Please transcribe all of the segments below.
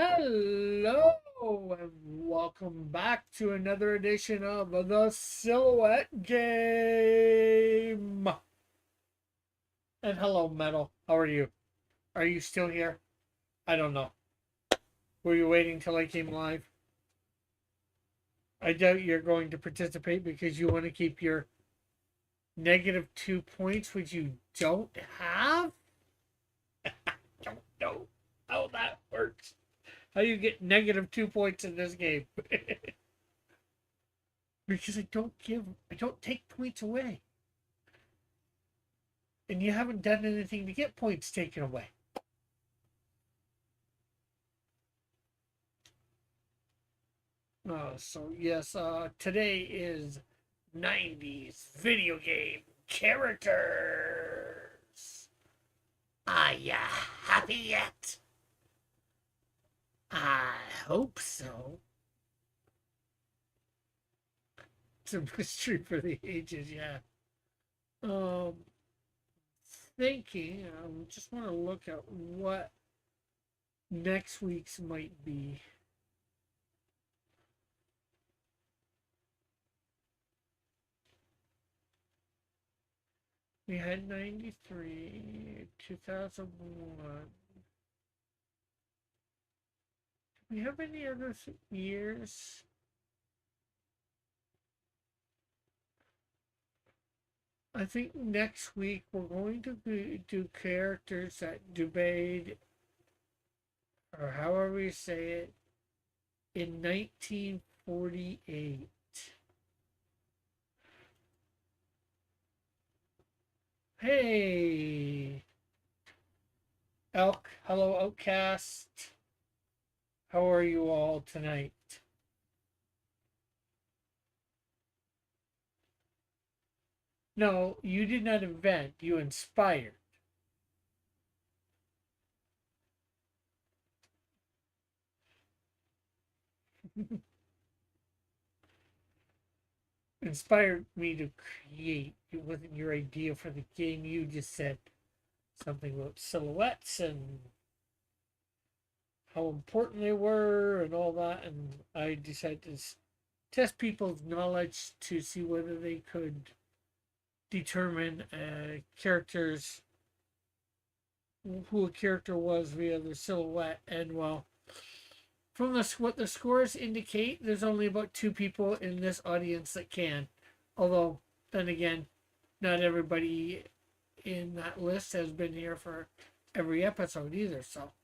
Hello and welcome back to another edition of the Silhouette Game. And hello, Metal. How are you? Are you still here? I don't know. Were you waiting till I came live? I doubt you're going to participate because you want to keep your -2 points, which you don't have. Don't know how that works. How you get -2 points in this game? Because I don't take points away. And you haven't done anything to get points taken away. So yes, today is 90s video game characters. Are ya happy yet? I hope so. It's a mystery for the ages, yeah. Um, Thinking, I just want to look at what next week's might be. We had 93, 2001. Do we have any other years? I think next week we're going to do characters that debated, or however you say it, in 1948. Hey, Elk. Hello, Outcast. How are you all tonight? No, you did not invent, you inspired. Inspired me to create. It wasn't your idea for the game. You just said something about silhouettes and how important they were and all that. And I decided to test people's knowledge to see whether they could determine characters, who a character was via their silhouette. And well, from what the scores indicate, there's only about 2 people in this audience that can. Although, then again, not everybody in that list has been here for every episode either. So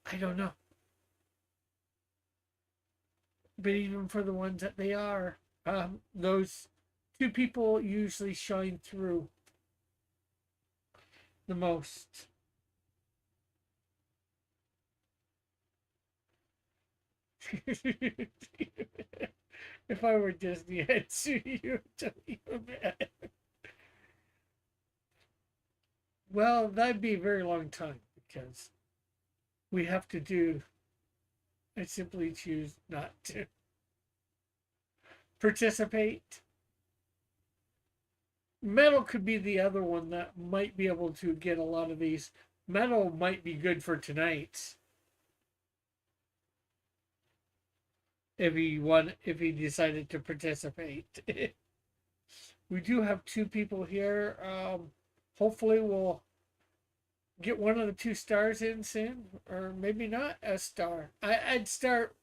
I don't know. But even for the ones that they are, those 2 people usually shine through the most. If I were Disney, I'd sue you. Tell you about. Well, that'd be a very long time because we have to do. I simply choose not to participate. Metal could be the other one that might be able to get a lot of these. Metal might be good for tonight if he decided to participate. We do have 2 people here. Hopefully we'll get one of the 2 stars in soon, or maybe not a star. I'd start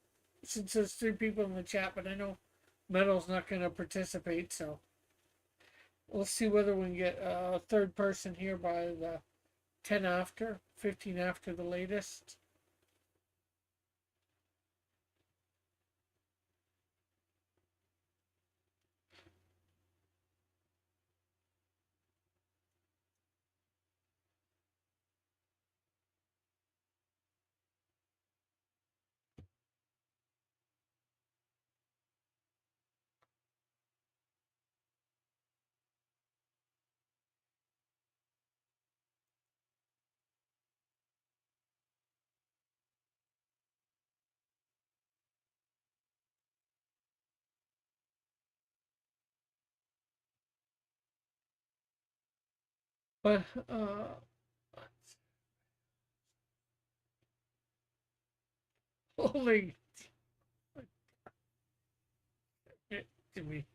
since there's 3 people in the chat, but I know Metal's not going to participate, so we'll see whether we can get a third person here by the 10 after, 15 after the latest. But Holy to me.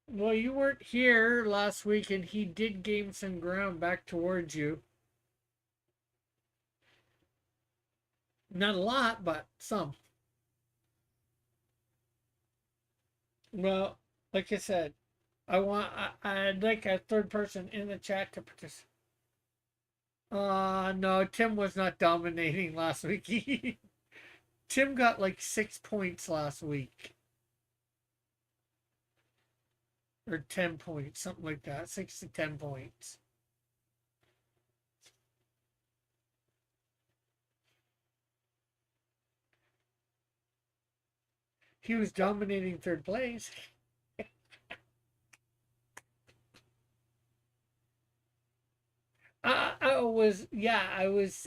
Well, you weren't here last week, and he did gain some ground back towards you. Not a lot, but some. Well, like I said, I'd like a third person in the chat to participate. No, Tim was not dominating last week. Tim got like 6 points last week. Or 10 points, something like that. 6 to 10 points. He was dominating third place.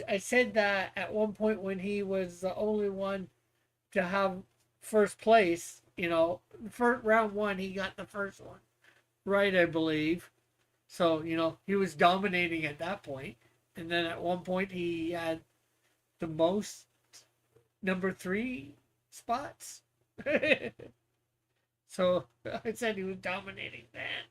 I said that at one point when he was the only one to have first place. First round one, he got the first one right, I believe. So, he was dominating at that point. And then at one point, he had the most number three spots. So I said he was dominating that.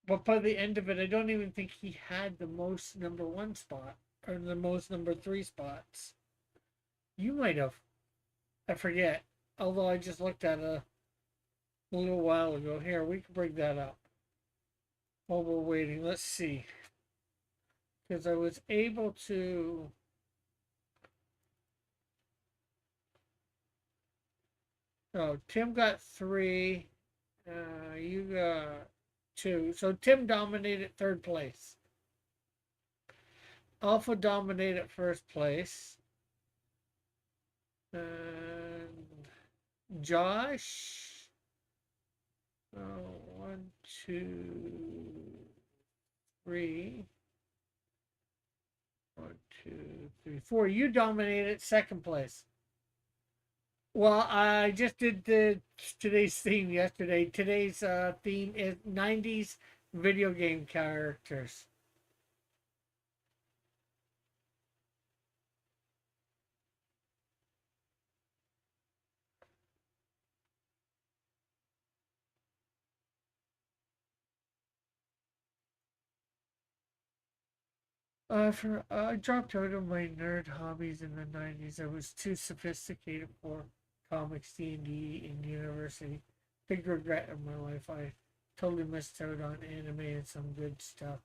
But by the end of it, I don't even think he had the most number one spot or the most number three spots. You might have. I forget. Although I just looked at it a little while ago. Here, we can bring that up while we're waiting. Let's see. Because I was able to. Oh, Tim got three. You got two. So Tim dominated third place. Alpha dominated first place. And Josh. Oh, 1, 2, 3. 1, 2, 3, 4. You dominated second place. Well, I just did today's theme yesterday. Today's theme is 90's video game characters. I dropped out of my nerd hobbies in the 90's. I was too sophisticated for comics, D&D in university. Big regret in my life. I totally missed out on anime and some good stuff.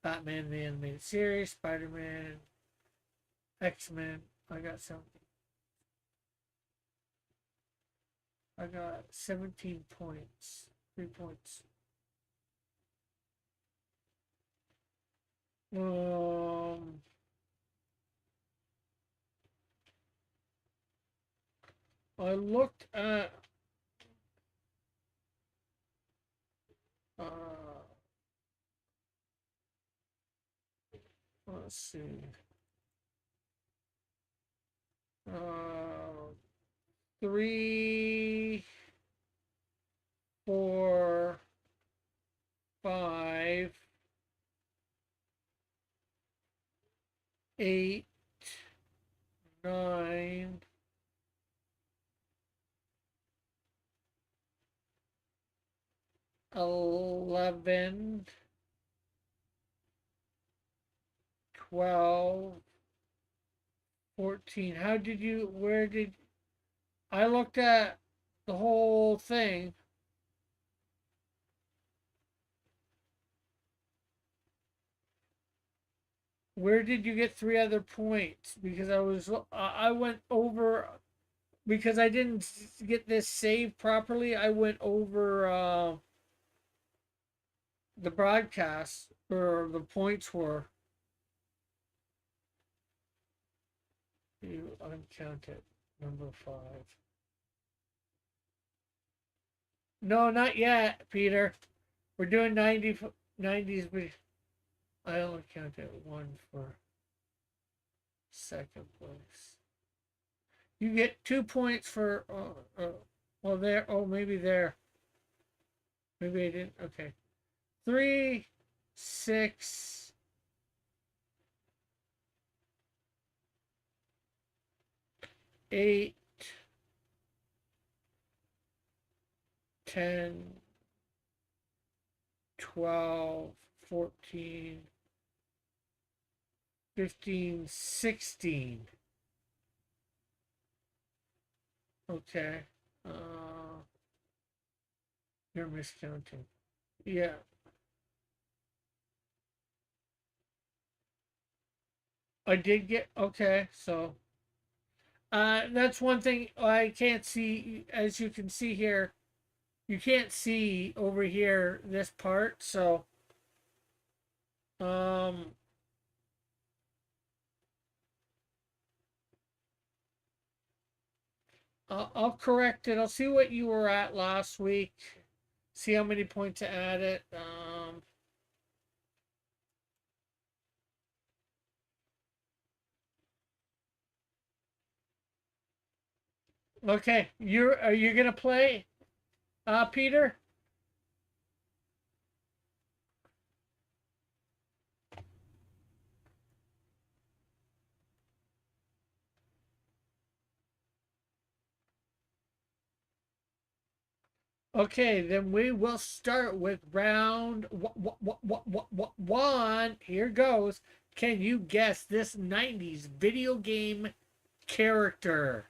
Batman the animated series, Spider-Man, X-Men. I got something. I got 17 points. 3 points. Um, I looked at uh, let's see. Uh, 3, 4, 5, 8, 9, 11, 12, 14. Where did I looked at the whole thing? Where did you get 3 other points? Because I went over because I didn't get this saved properly. I went over the broadcast where the points were. You uncounted number 5. No, not yet, Peter. We're doing 90s. I only counted one for second place. You get 2 points for. Well, there. Oh, maybe there. Maybe I didn't. Okay. 3, 6, 8, 10, 12, 14, 15, 16. Okay. Uh, you're miscounting. Yeah. I did get. Okay. So, that's one thing I can't see. As you can see here, you can't see over here this part. So, um, I'll correct it. I'll see what you were at last week. See how many points to add it. Okay, are you gonna play, Peter? Okay, then we will start with round one. Here goes. Can you guess this 90s video game character?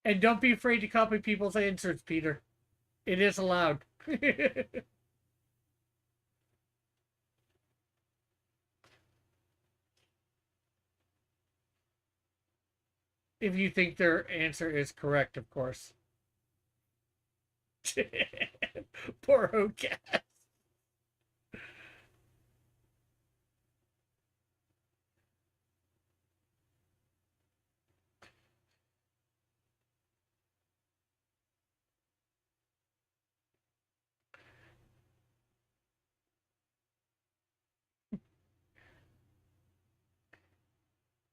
And don't be afraid to copy people's answers, Peter. It is allowed. If you think their answer is correct, of course. Poor Outcast.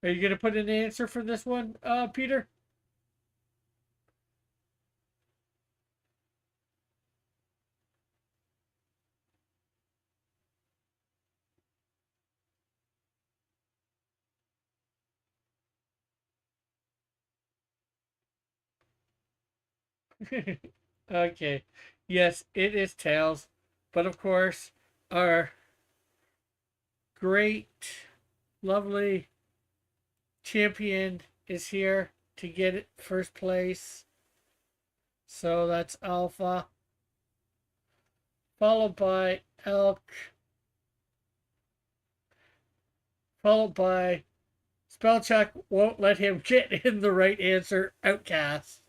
Are you gonna put an answer for this one, Peter? Okay. Yes, it is Tails. But of course, our great, lovely champion is here to get it first place. So that's Alpha, followed by Elk, followed by Spellcheck won't let him get in the right answer, Outcast.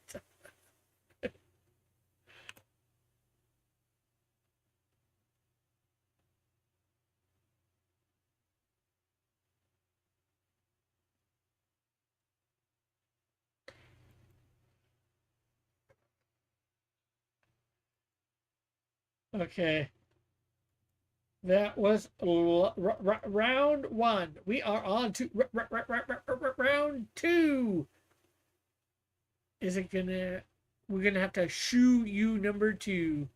Okay. That was round one. We are on to round two. Is it gonna? We're gonna have to shoo you number two.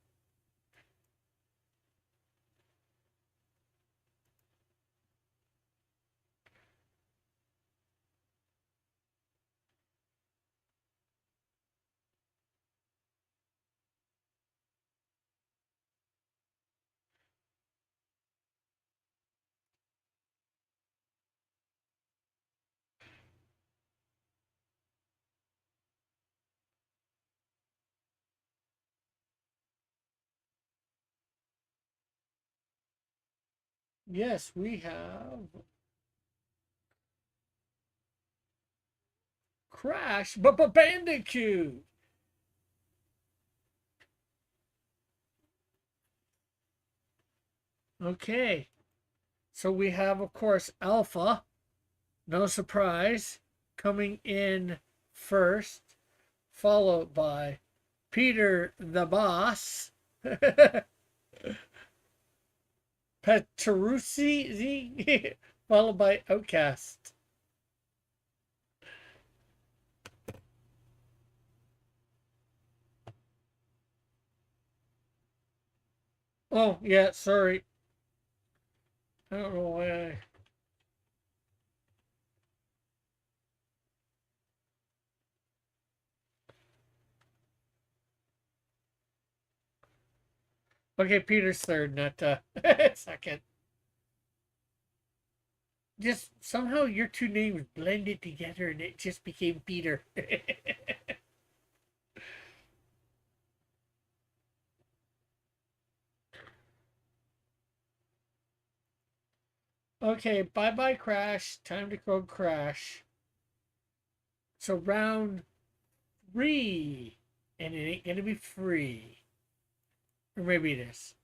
Yes, we have Crash, but Bandicoot. Okay. So we have, of course, Alpha, no surprise, coming in first, followed by Peter the Boss, Petrucci, followed by Outcast. Oh, yeah, sorry. I don't know why I. Okay, Peter's third, not second. Just somehow your two names blended together and it just became Peter. Okay, bye bye, Crash. Time to go Crash. So round three, and it ain't gonna be free, or maybe it is.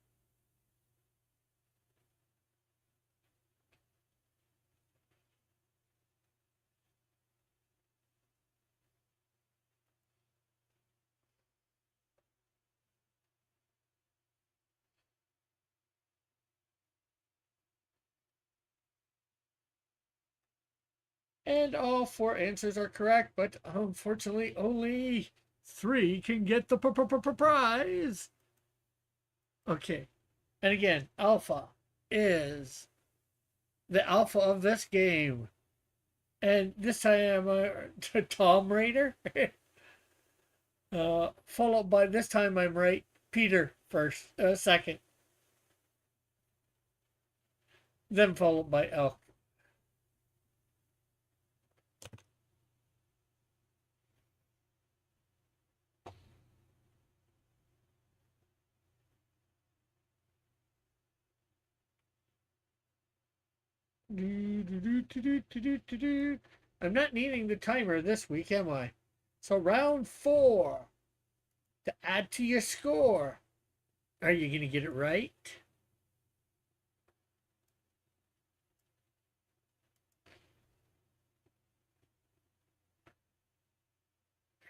And all four answers are correct, but unfortunately, only three can get the prize. Okay, and again, Alpha is the alpha of this game, and this time I'm Tom Raider. Followed by this time I'm right, Peter first, second, then followed by Elk. I'm not needing the timer this week, am I? So round four to add to your score. Are you gonna get it right?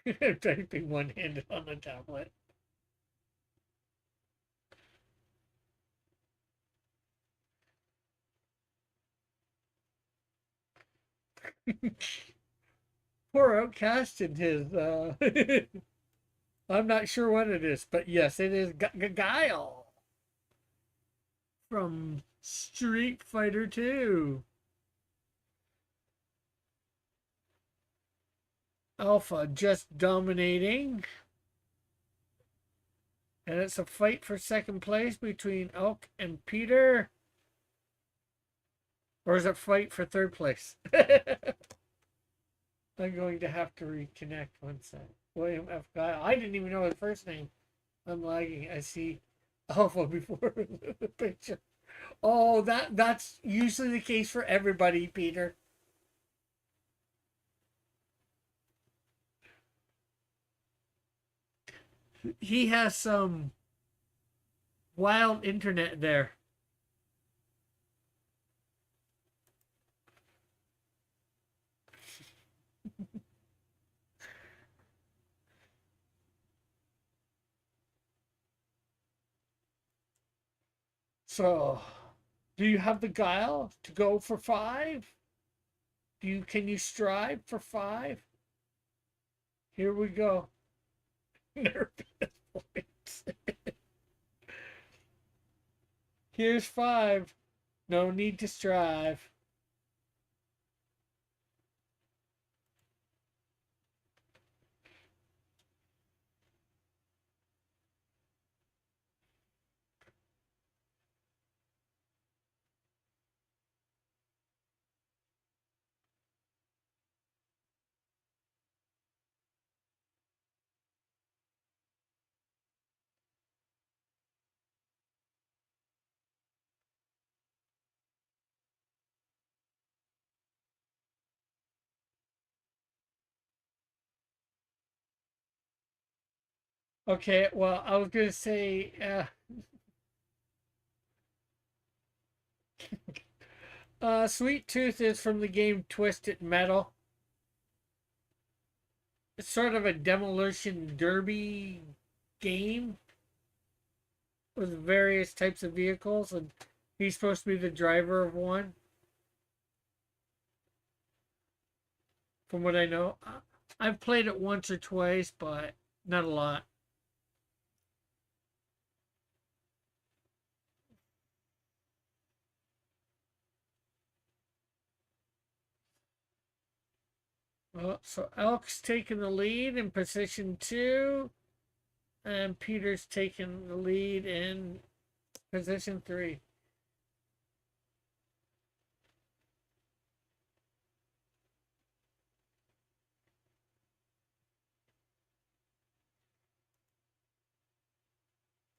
I'm typing one-handed on the tablet. Poor Outcast and his. I'm not sure what it is, but yes, it is Guile from Street Fighter 2. Alpha just dominating. And it's a fight for second place between Elk and Peter. Or is it fight for third place? I'm going to have to reconnect one second. William F. Guile. I didn't even know his first name. I'm lagging. I see Alpha before the picture. Oh, that's usually the case for everybody, Peter. He has some wild internet there. So, do you have the guile to go for five? Can you strive for five? Here we go. Nervous points. Here's five. No need to strive. Okay, well, I was gonna say, Sweet Tooth is from the game Twisted Metal. It's sort of a demolition derby game with various types of vehicles, and he's supposed to be the driver of one, from what I know. I've played it once or twice, but not a lot. Well, so Elk's taking the lead in position two, and Peter's taking the lead in position three.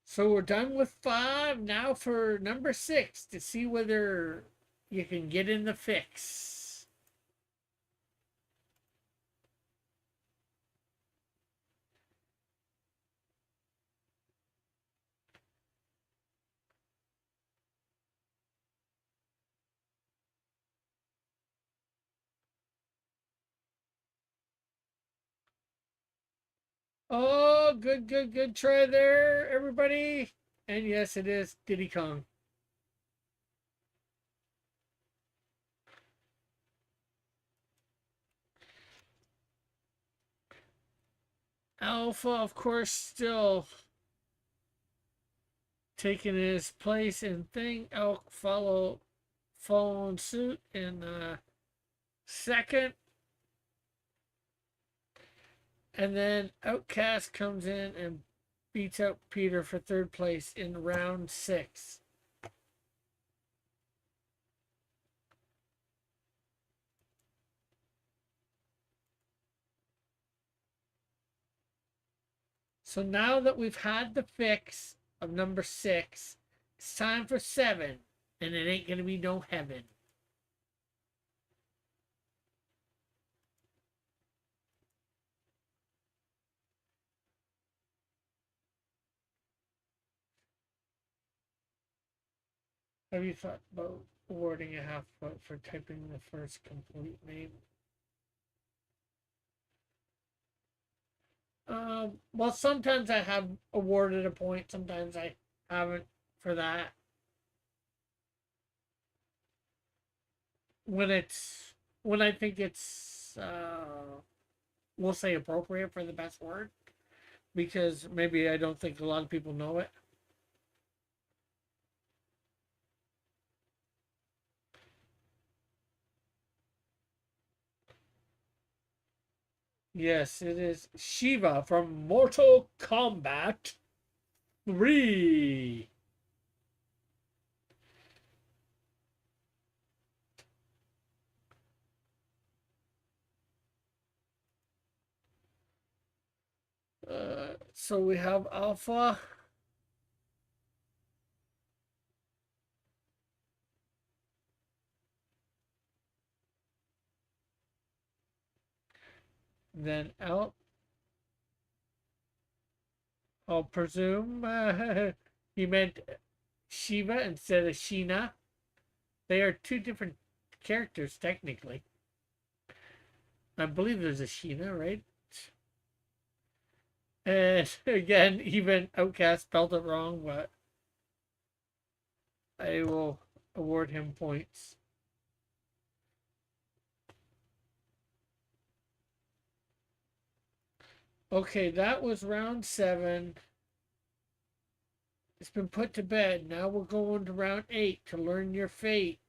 So we're done with five. Now for number six to see whether you can get in the fix. Oh, good, good, good try there, everybody. And yes, it is Diddy Kong. Alpha, of course, still taking his place and thing. Elk following suit in second. And then Outcast comes in and beats out Peter for third place in round six. So now that we've had the fix of number six, it's time for seven, and it ain't gonna be no heaven. Have you thought about awarding a half point for typing the first complete name? Well, sometimes I have awarded a point, sometimes I haven't for that. When it's when I think it's we'll say appropriate for the best word, because maybe I don't think a lot of people know it. Yes, it is Shiva from Mortal Kombat 3. So we have Alpha. Then Elk. I'll presume he meant Shiva instead of Sheena. They are two different characters, technically. I believe there's a Sheena, right? And again, even Outcast spelled it wrong, but I will award him points. Okay, that was round seven. It's been put to bed. Now we're going to round eight to learn your fate.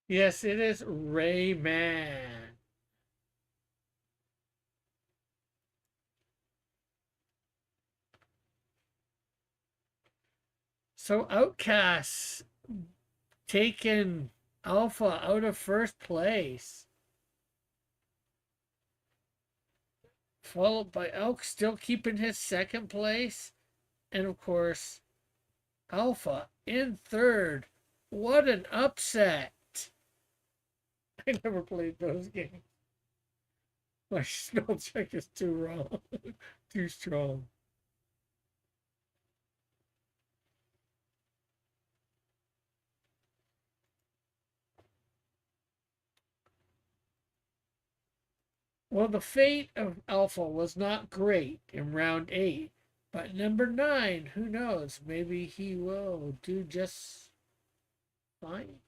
Yes, it is Rayman. So Outcasts taking Alpha out of first place, followed by Elk still keeping his second place, and of course Alpha in third. What an upset! I never played those games. My spell check is too wrong, too strong. Well, the fate of Alpha was not great in round 8, but number 9, who knows? Maybe he will do just fine.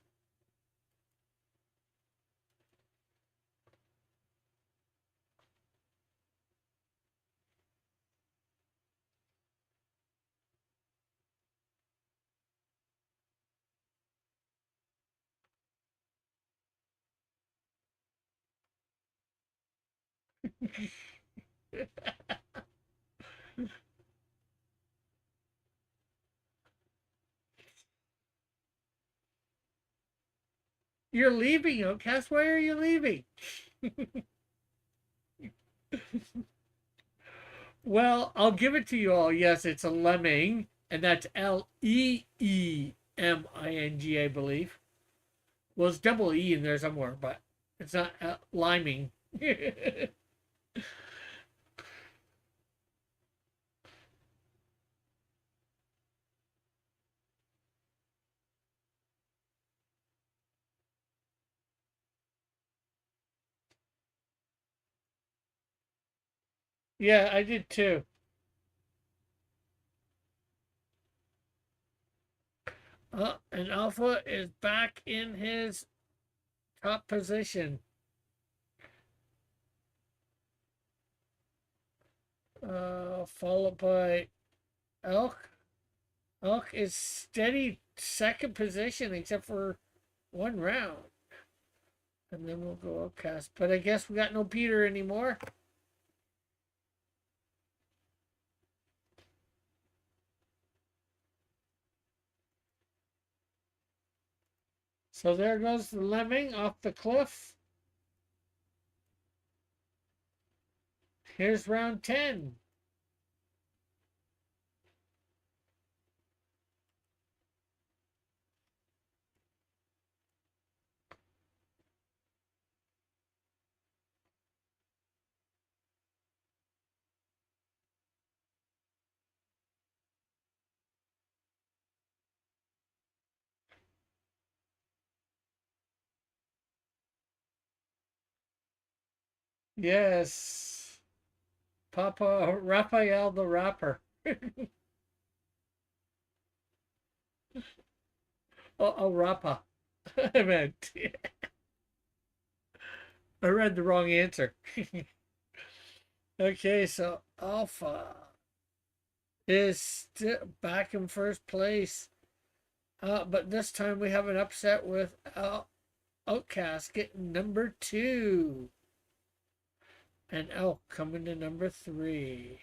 You're leaving, Outcast. Why are you leaving? Well, I'll give it to you all. Yes, it's a lemming, and that's Leeming, I believe. Well, it's double E in there somewhere, but it's not liming. Yeah, I did too. And Alpha is back in his top position, followed by Elk. Elk is steady second position, except for one round. And then we'll go Outcast. But I guess we got no Peter anymore. So there goes the lemming off the cliff. Here's round 10. Yes. Papa Raphael the Rapper. Oh, Rappa. I meant. I read the wrong answer. Okay, so Alpha is still back in first place. But this time we have an upset with Outcast getting number 2. And Elk coming to number 3.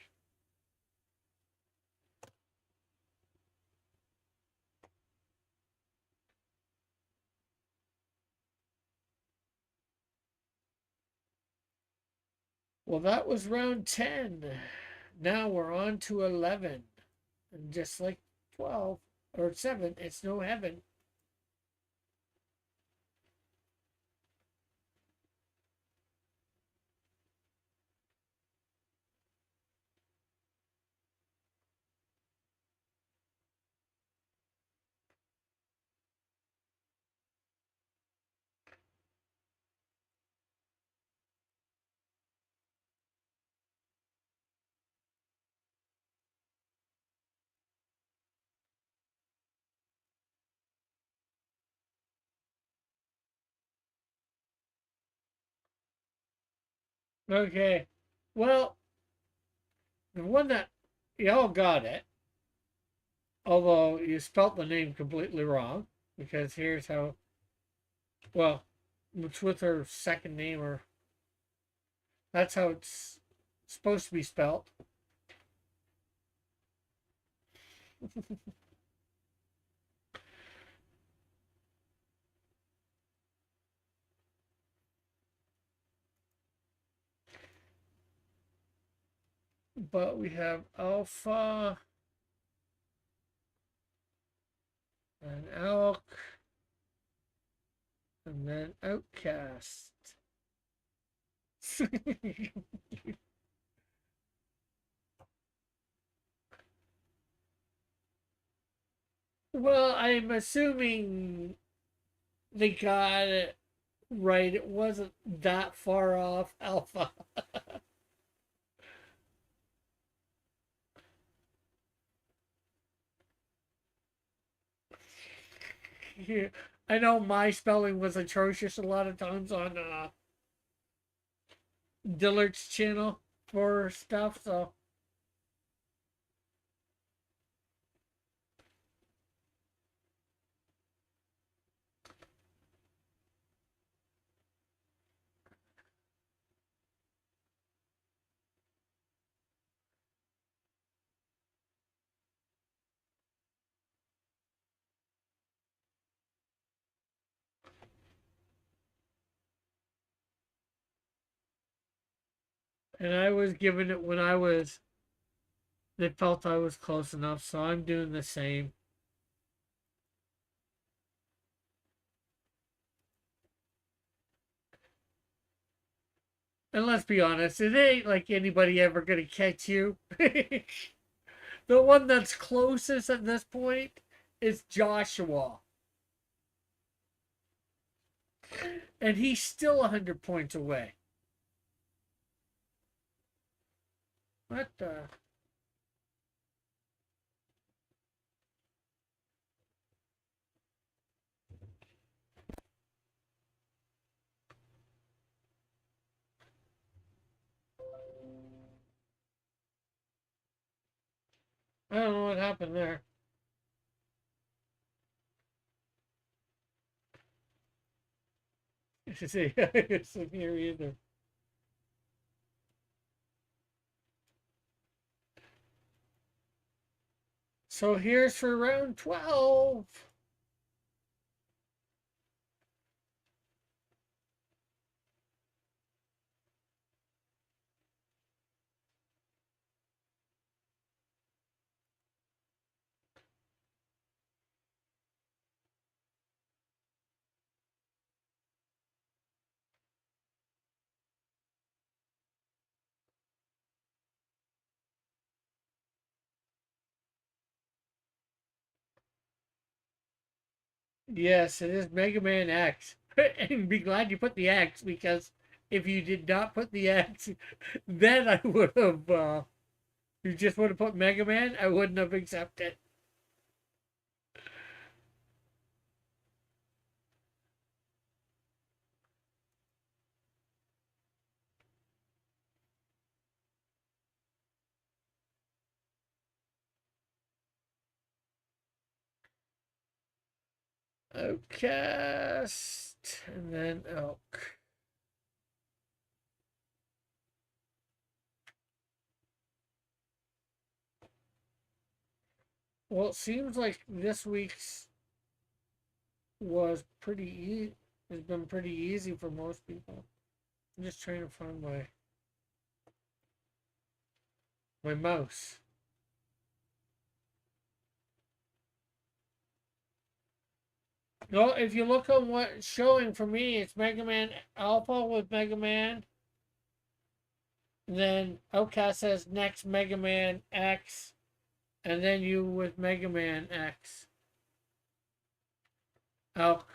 Well, that was round 10. Now we're on to 11. And just like 12 or 7, it's no heaven. Okay. Well, the one that y'all got it, although you spelt the name completely wrong, because here's how, well, it's with her second name, or that's how it's supposed to be spelt. but we have alpha and elk and then outcast. Well, I'm assuming they got it right. It wasn't that far off alpha. Yeah. I know my spelling was atrocious a lot of times on Dillard's channel for stuff, so and I was given it when I was they felt I was close enough, so I'm doing the same. And let's be honest, it ain't like anybody ever gonna catch you. The one that's closest at this point is Joshua. And he's still 100 points away. What the? I don't know what happened there. It's in here either. So here's for round 12. Yes, it is Mega Man X. And be glad you put the X because if you did not put the X, then I would have. You just would have put Mega Man. I wouldn't have accepted. Outcast and then Elk. Well, it seems like this week's was pretty easy. Has been pretty easy for most people. I'm just trying to find my mouse. No, if you look on what's showing for me, it's Mega Man Alpha with Mega Man. Then Outcast says next Mega Man X, and then you with Mega Man X. Elk.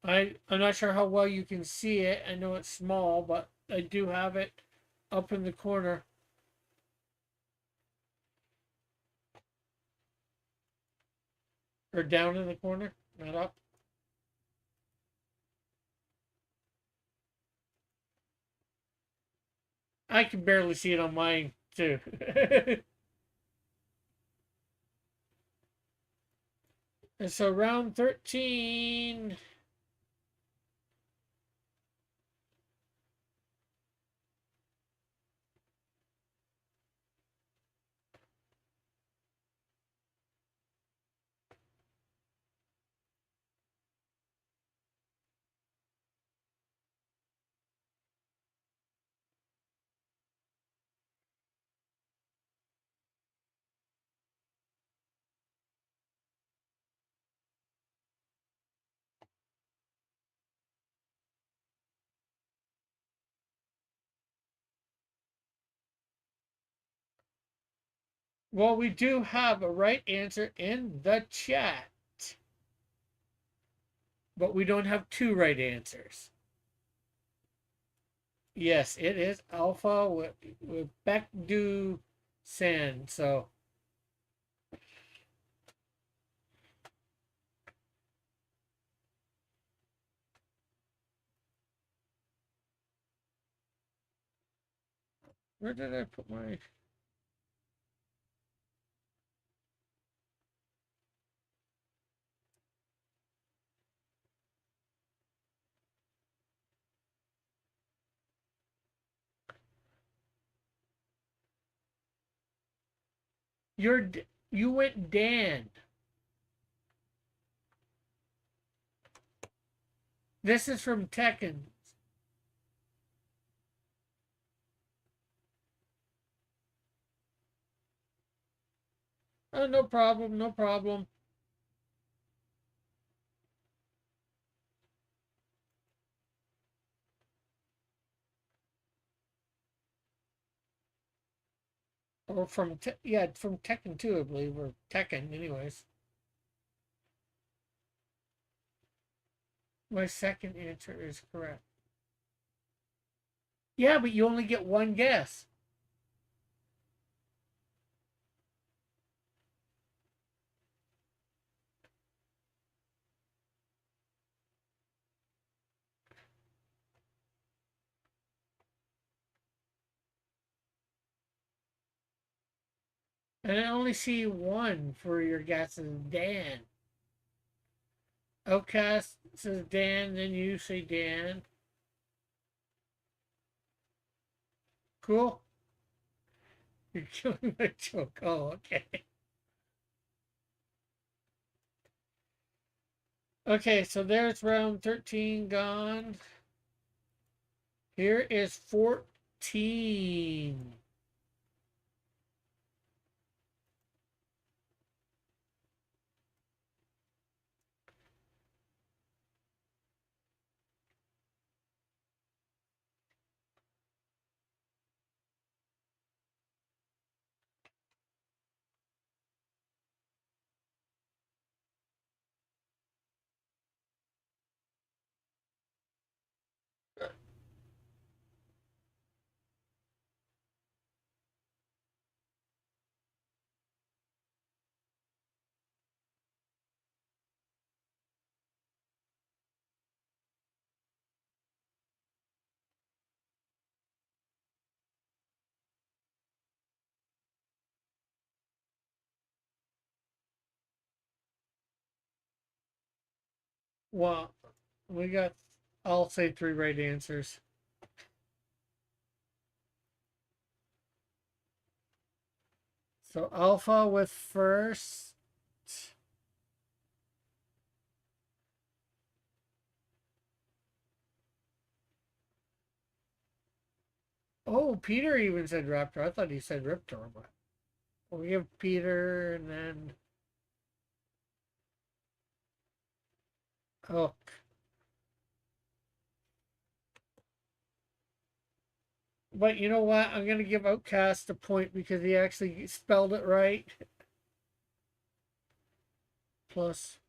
I'm not sure how well you can see it. I know it's small, but I do have it up in the corner or down in the corner, not up. I can barely see it on mine too. And so round 13. Well, we do have a right answer in the chat, but we don't have two right answers. Yes, it is Alpha with Baekdu San. So where did I put my? You went Dan. This is from Tekken. Oh, no problem, no problem. Or from yeah, from Tekken 2, I believe, or Tekken, anyways. My second answer is correct. Yeah, but you only get one guess. And I only see one for your guesses. Dan. Outcast says Dan, then you say Dan. Cool. You're killing my joke. Oh, okay. Okay, so there's round 13 gone. Here is 14. Well, we got, I'll say three right answers. So Alpha with first. Oh, Peter even said Raptor. I thought he said Riptor, but we'll give Peter and then. Oh. But you know what? I'm going to give Outcast a point because he actually spelled it right. Plus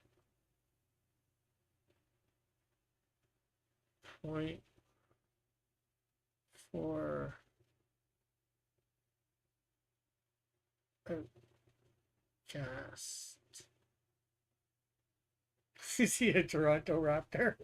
point for Outcast. Is he a Toronto Raptor?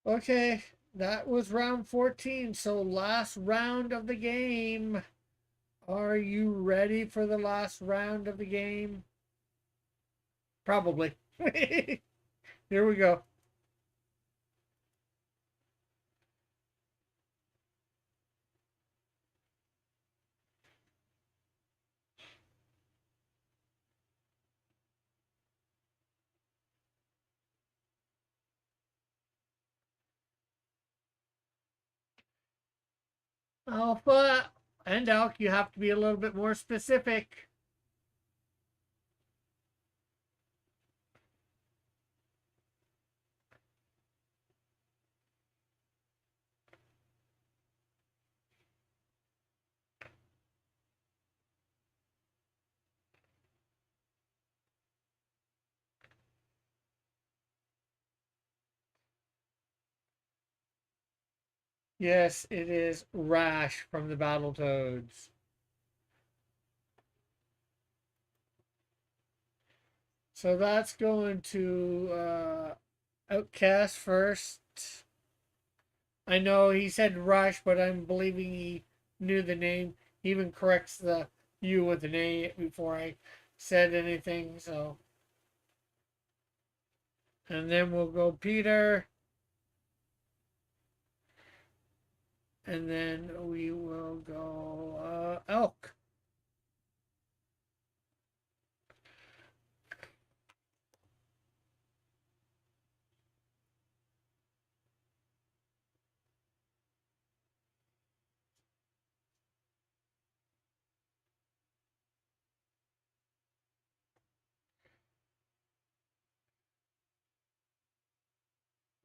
Okay, that was round 14. So, last round of the game. Are you ready for the last round of the game? Probably. Here we go. Alpha and Elk, you have to be a little bit more specific. Yes, it is Rash from the Battletoads. So that's going to Outcast first. I know he said Rush, but I'm believing he knew the name. He even corrects the U with an A before I said anything. So, and then we'll go Peter, and then we will go Elk.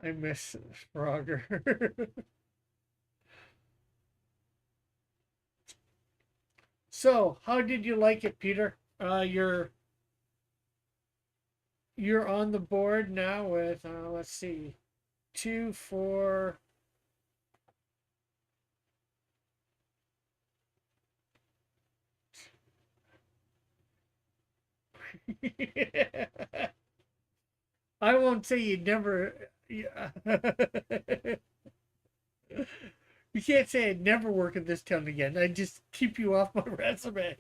I miss Frogger. So, how did you like it, Peter? You're on the board now with let's see, 2, 4. I won't say you never. Yeah. You can't say I'd never work in this town again. I'd just keep you off my resume.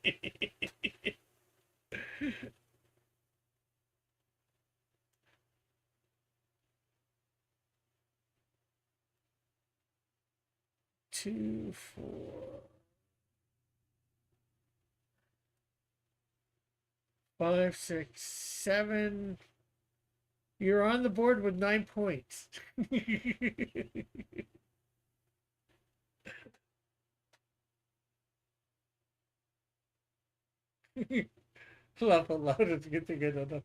2, 4, 5, 6, 7. You're on the board with 9 points. Laugh out loud. It's good to get enough.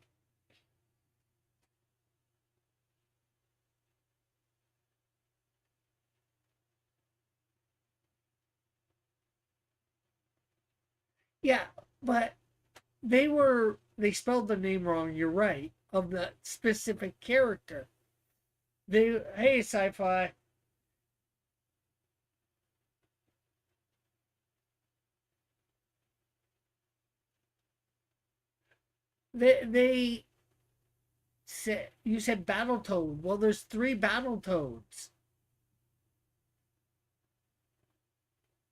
Yeah, but they spelled the name wrong. You're right, of the specific character. Hey, sci-fi. They said, you said Battletoad. Well, there's 3 Battletoads.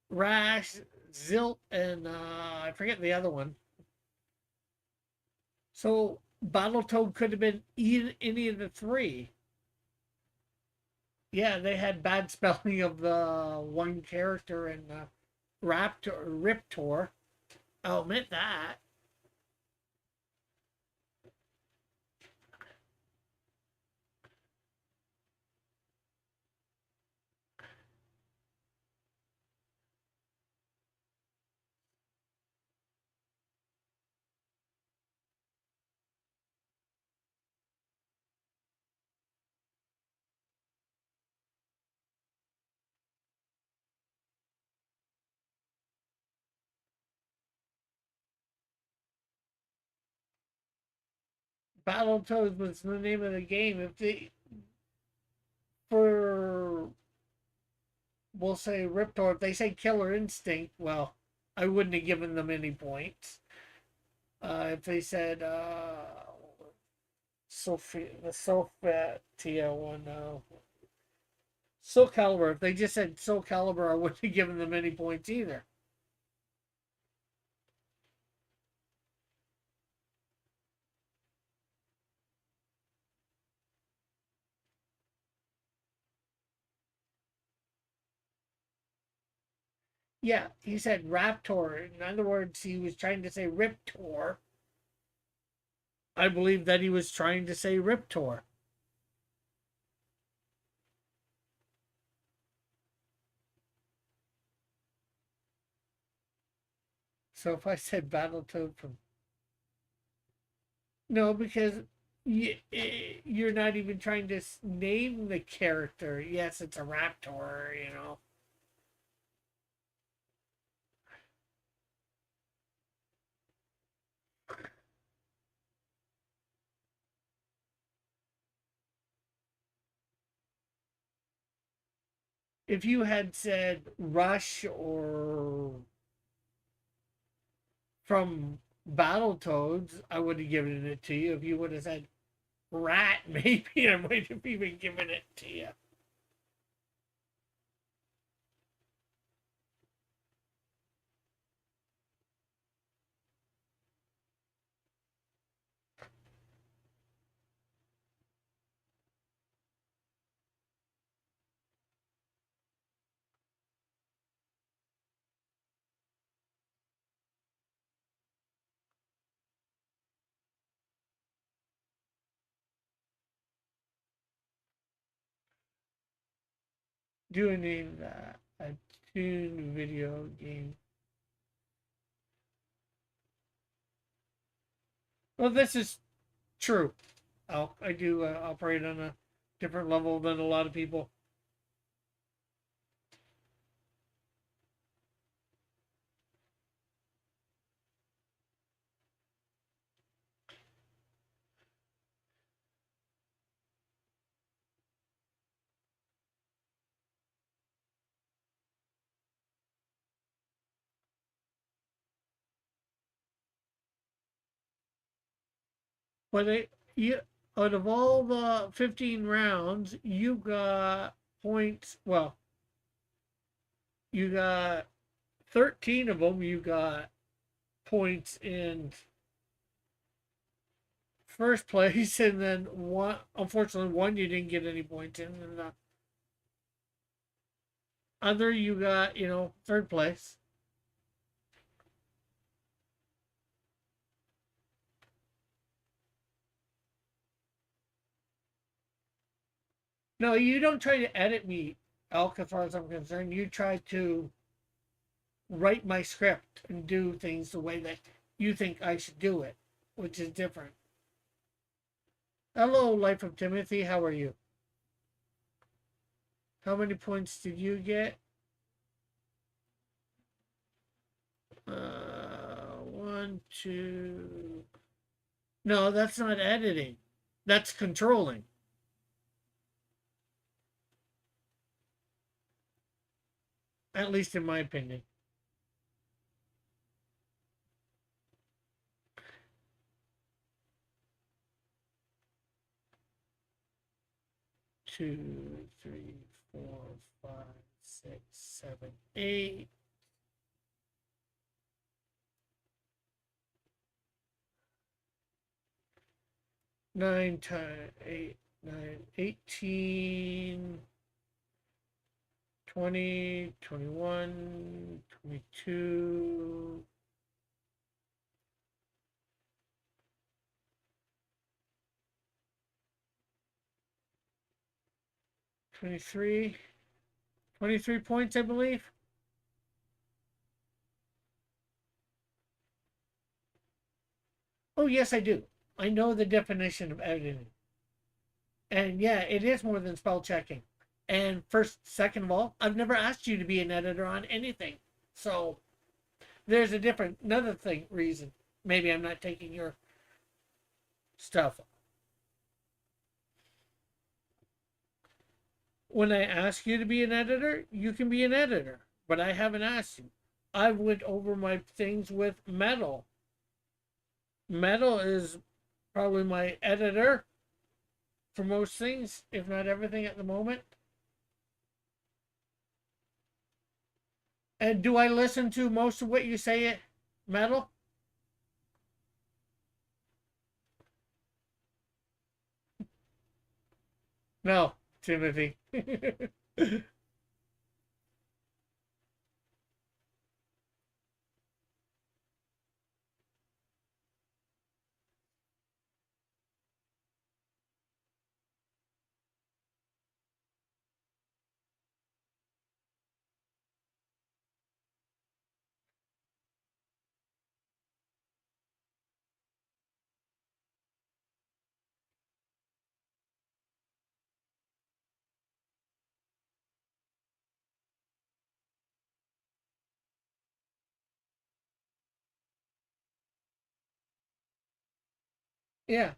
Rash, Zilt, and I forget the other one. So Battletoad could have been any of the 3. Yeah, they had bad spelling of the one character in Raptor, Riptor. I'll admit that. Battletoads was the name of the game. If they, for, we'll say Riptor, if they say Killer Instinct, well, I wouldn't have given them any points. If they said the Sophatia one, Soul Calibur, if they just said Soul Calibur, I wouldn't have given them any points either. Yeah, he said Raptor. In other words, he was trying to say Riptor. I believe that he was trying to say Riptor. So if I said Battletoad from no, because you're not even trying to name the character. Yes, it's a raptor, you know. If you had said Rush or from Battletoads, I would have given it to you. If you would have said Rat, maybe I might have even given it to you. Doing a tune video game. Well, this is true. I do operate on a different level than a lot of people. But you, out of all the 15 rounds, you got points. Well, you got 13 of them. You got points in first place, and then one. Unfortunately, one you didn't get any points in, and the other you got, third place. No, you don't try to edit me, Elk. As far as I'm concerned, you try to write my script and do things the way that you think I should do it, which is different. Hello, Life of Timothy. How are you? How many points did you get? One, two. No, that's not editing. That's controlling. At least in my opinion. Two, three, four, five, six, seven, eight. Nine times eight, nine, 18, 20, 21, 22. 23, 23 points, I believe. Oh, yes, I do. I know the definition of editing. And yeah, it is more than spell checking. And first, second of all, I've never asked you to be an editor on anything. So there's another reason. Maybe I'm not taking your stuff. When I ask you to be an editor, you can be an editor, but I haven't asked you. I went over my things with Metal. Metal is probably my editor for most things, if not everything at the moment. And do I listen to most of what you say, Metal? No, Timothy. Yeah.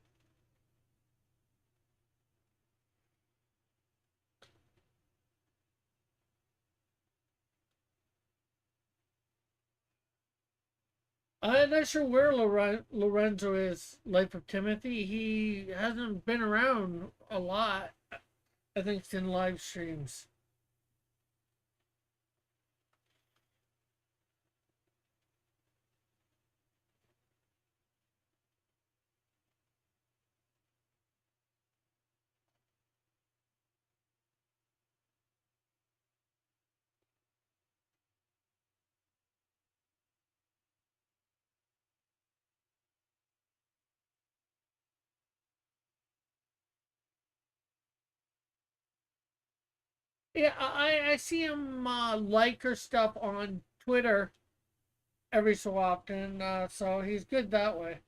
I'm not sure where Lorenzo is. Life of Timothy. He hasn't been around a lot. I think it's in live streams. Yeah, I see him like her stuff on Twitter every so often. So he's good that way.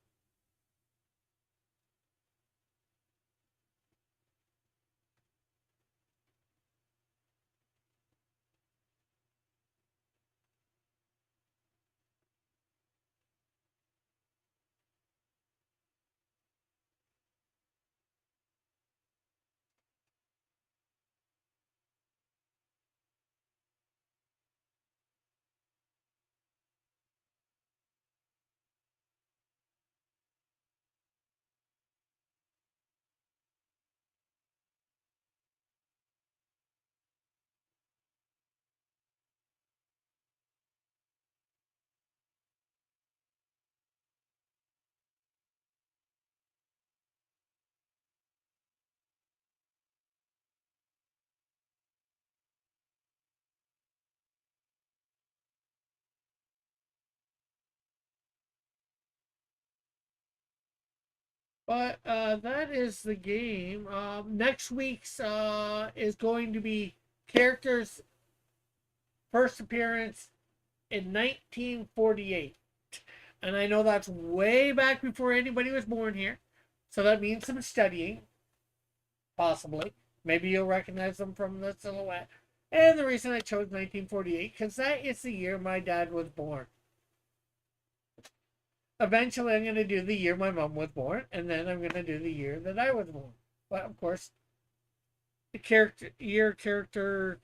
But that is the game. Next week's is going to be characters' first appearance in 1948. And I know that's way back before anybody was born here. So that means some studying, possibly. Maybe you'll recognize them from the silhouette. And the reason I chose 1948, because that is the year my dad was born. Eventually, I'm going to do the year my mom was born, and then I'm going to do the year that I was born. But of course, the character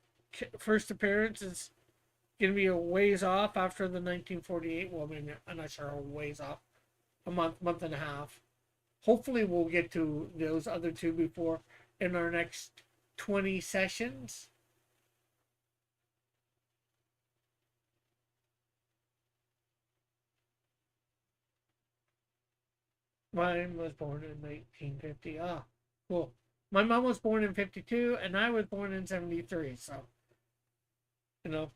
first appearance is going to be a ways off after the 1948. Well, I mean, I'm not sure a ways off, a month and a half. Hopefully, we'll get to those other two before in our next 20 sessions. Mine was born in 1950. Ah, cool. My mom was born in 52, and I was born in 73. So, you know.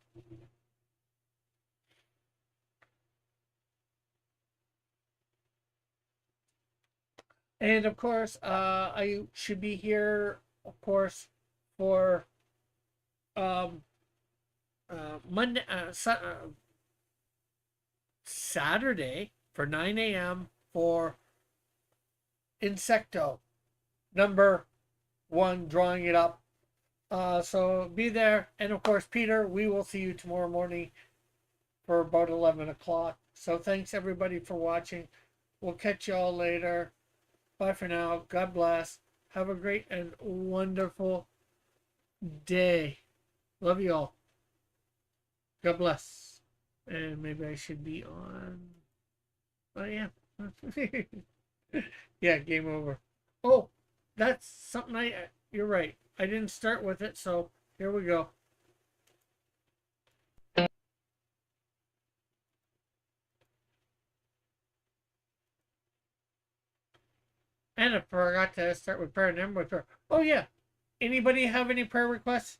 And of course, I should be here, of course, for um, Monday, Saturday for 9 a.m. for Insecto number one, drawing it up. So be there. And of course, Peter, we will see you tomorrow morning for about 11 o'clock. So thanks everybody for watching. We'll catch you all later. Bye for now. God bless. Have a great and wonderful day. Love you all. God bless. And maybe I should be on. Oh, yeah. Yeah, game over. Oh, that's something You're right. I didn't start with it, so here we go. And I forgot to start with prayer and end with prayer. Oh, yeah. Anybody have any prayer requests?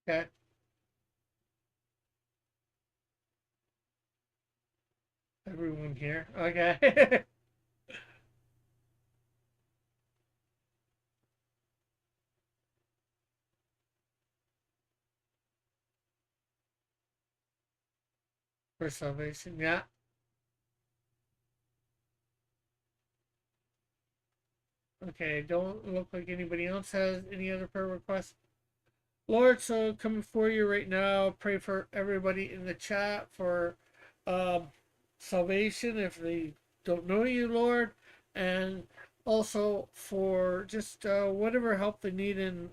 Okay. Everyone here. Okay. for salvation. Yeah. Okay, don't look like anybody else has any other prayer requests. Lord, so coming for you right now, pray for everybody in the chat for um, salvation if they don't know you, Lord, and also for just whatever help they need in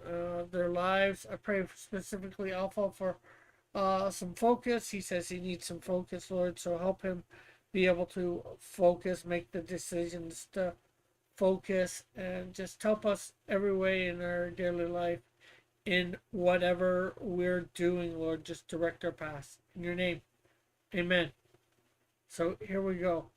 their lives. I pray specifically, Alpha, for some focus. He says he needs some focus, Lord, so help him be able to focus, make the decisions to focus, and just help us every way in our daily life in whatever we're doing, Lord. Just direct our paths. In your name, amen. So here we go.